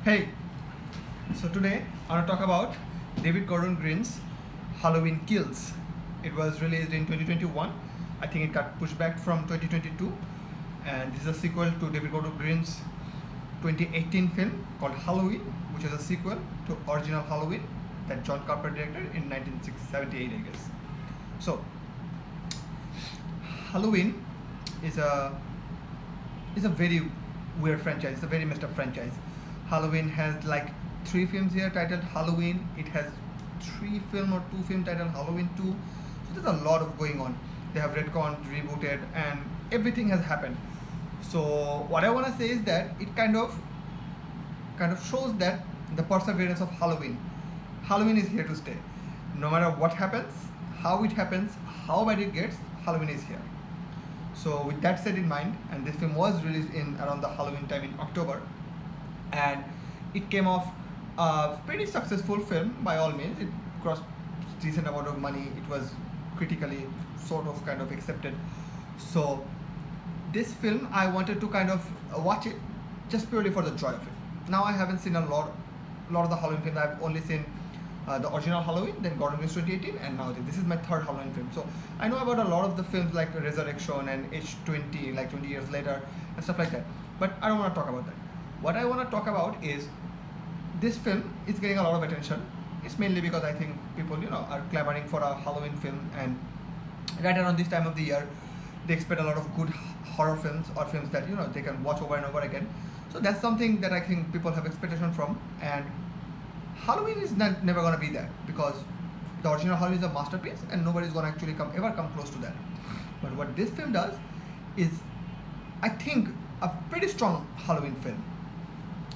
Hey, so today I want to talk about David Gordon Green's Halloween Kills. It was released in 2021. I think it got pushed back from 2022, and this is a sequel to David Gordon Green's 2018 film called Halloween, which is a sequel to original Halloween that John Carpenter directed in 1978, I guess. So, Halloween is a very weird franchise. It's a very messed up franchise. Halloween has like three films here titled Halloween. It has three film or two film titled Halloween 2. So there's a lot of going on. They have retconned, rebooted, and everything has happened. So what I want to say is that it kind of shows that the perseverance of Halloween. Halloween is here to stay. No matter what happens, how it happens, how bad it gets, Halloween is here. So with that said in mind, and this film was released in around the Halloween time in October, and it came off a pretty successful film by all means. It crossed decent amount of money. It was critically sort of kind of accepted. So this film I wanted to kind of watch it just purely for the joy of it. Now I haven't seen a lot of the Halloween films. I've only seen the original Halloween, then Gordon Green's 2018, and now this is my third Halloween film. So I know about a lot of the films like Resurrection and H20, like 20 years later and stuff like that. But I don't want to talk about that. What I want to talk about is this film is getting a lot of attention. It's mainly because I think people, are clamoring for a Halloween film, and right around this time of the year, they expect a lot of good horror films or films that they can watch over and over again. So that's something that I think people have expectation from, and Halloween is never gonna be that, because the original Halloween is a masterpiece, and nobody's gonna actually ever come close to that. But what this film does is, I think, a pretty strong Halloween film.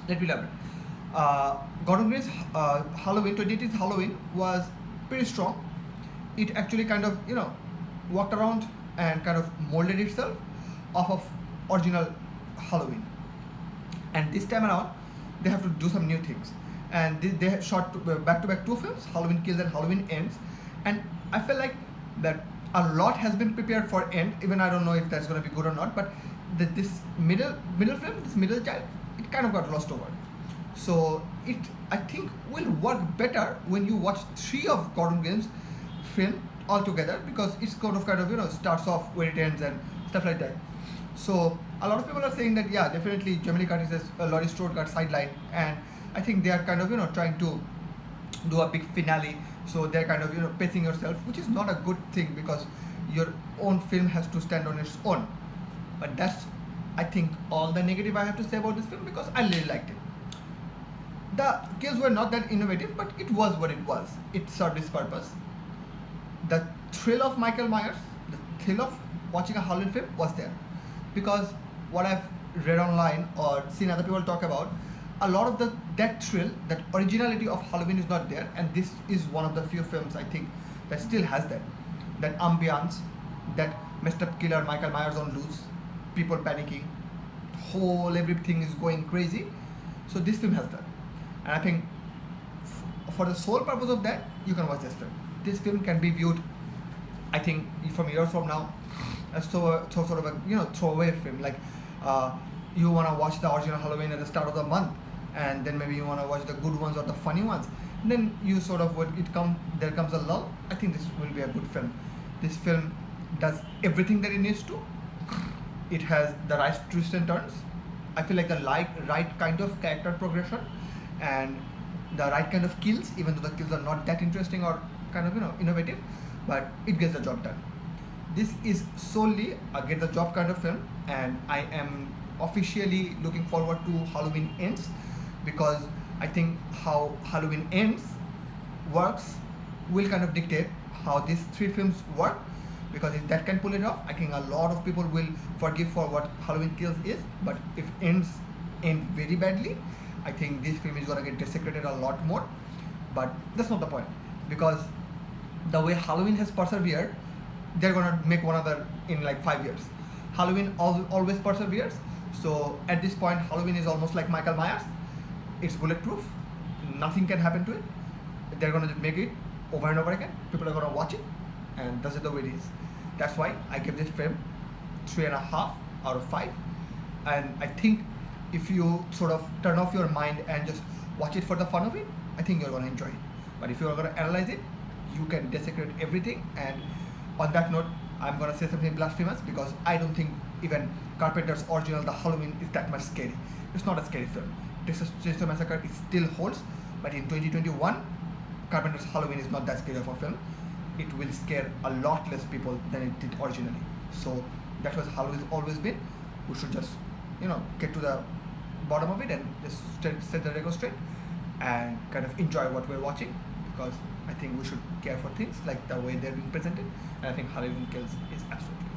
Let me elaborate. Gordon Green's Halloween, 2018's Halloween, was pretty strong. It actually kind of, walked around and kind of molded itself off of original Halloween. And this time around, they have to do some new things. And they shot back-to-back two films, Halloween Kills and Halloween Ends. And I feel like that a lot has been prepared for End. Even I don't know if that's going to be good or not. But this middle film, this middle child, it kind of got lost over. So it, I think, will work better when you watch three of Gordon Green's film all together, because it's kind of starts off where it ends and stuff like that. So a lot of people are saying that definitely Jamie Lee Curtis's Laurie Strode got sidelined, and I think they are kind of trying to do a big finale. So they're kind of pacing yourself, which is not a good thing, because your own film has to stand on its own. But that's, I think, all the negative I have to say about this film, because I really liked it. The kills were not that innovative, but it was what it was. It served its purpose. The thrill of Michael Myers, the thrill of watching a Halloween film was there. Because what I've read online or seen other people talk about, a lot of that thrill, that originality of Halloween is not there, and this is one of the few films I think that still has that ambiance, that messed up killer Michael Myers on loose, people panicking, everything is going crazy. So this film has that, and I think for the sole purpose of that, you can watch this film. This film can be viewed, I think, from years from now as sort of a throwaway film. Like you want to watch the original Halloween at the start of the month, and then maybe you want to watch the good ones or the funny ones. And then you sort of there comes a lull. I think this will be a good film. This film does everything that it needs to. It has the right twists and turns. I feel like the right kind of character progression and the right kind of kills, even though the kills are not that interesting or kind of innovative, but it gets the job done. This is solely a get the job kind of film, and I am officially looking forward to Halloween Ends, because I think how Halloween Ends works will kind of dictate how these three films work. Because if that can pull it off, I think a lot of people will forgive for what Halloween Kills is. But if end very badly, I think this film is gonna get desecrated a lot more. But that's not the point, because the way Halloween has persevered, they're gonna make one other in like 5 years. Halloween always perseveres. So at this point, Halloween is almost like Michael Myers. It's bulletproof. Nothing can happen to it. They're gonna just make it over and over again. People are gonna watch it, and that's the way it is. That's why I give this film 3.5 out of 5. And I think if you sort of turn off your mind and just watch it for the fun of it, I think you're gonna enjoy it. But if you're gonna analyze it, you can desecrate everything. And on that note, I'm gonna say something blasphemous because I don't think even Carpenter's original The Halloween is that much scary. It's not a scary film. Texas Chainsaw Massacre it still holds, but in 2021, Carpenter's Halloween is not that scary of a film. It will scare a lot less people than it did originally. So that was how it's always been. We should just, get to the bottom of it and just set the record straight and kind of enjoy what we're watching, because I think we should care for things like the way they're being presented, and I think Halloween Kills is absolutely